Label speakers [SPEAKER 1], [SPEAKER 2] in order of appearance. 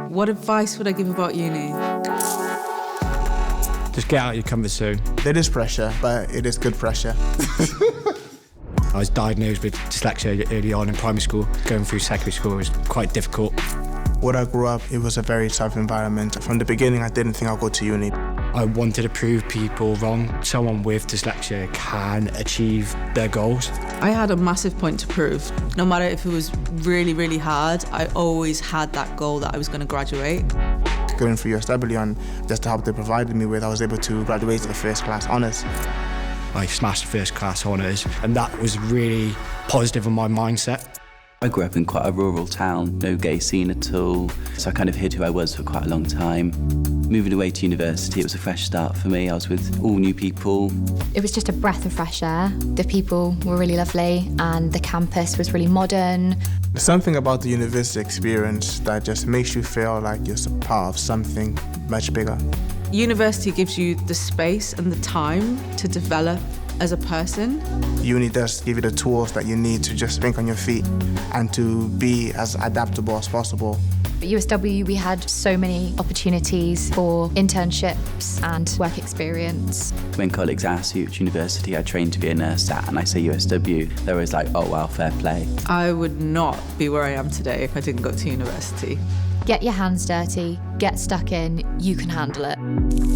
[SPEAKER 1] What advice would I give about uni?
[SPEAKER 2] Just get out of your comfort zone.
[SPEAKER 3] There is pressure, but it is good pressure.
[SPEAKER 2] I was diagnosed with dyslexia early on in primary school. Going through secondary school was quite difficult.
[SPEAKER 3] When I grew up, it was a very tough environment. From the beginning, I didn't think I'd go to uni.
[SPEAKER 2] I wanted to prove people wrong. Someone with dyslexia can achieve their goals.
[SPEAKER 1] I had a massive point to prove. No matter if it was really, really hard, I always had that goal that I was going to graduate.
[SPEAKER 3] Going through USW and just the help they provided me with, I was able to graduate to the first class honours.
[SPEAKER 2] I smashed the first class honours, and that was really positive on my mindset.
[SPEAKER 4] I grew up in quite a rural town, no gay scene at all, so I kind of hid who I was for quite a long time. Moving away to university, it was a fresh start for me. I was with all new people.
[SPEAKER 5] It was just a breath of fresh air. The people were really lovely and the campus was really modern.
[SPEAKER 3] There's something about the university experience that just makes you feel like you're a part of something much bigger.
[SPEAKER 1] University gives you the space and the time to develop as a person.
[SPEAKER 3] Uni does give you the tools that you need to just think on your feet and to be as adaptable as possible.
[SPEAKER 5] At USW, we had so many opportunities for internships and work experience.
[SPEAKER 4] When colleagues ask you which university I trained to be a nurse at, and I say USW, they're always like, oh wow, fair play.
[SPEAKER 1] I would not be where I am today if I didn't go to university.
[SPEAKER 5] Get your hands dirty, get stuck in, you can handle it.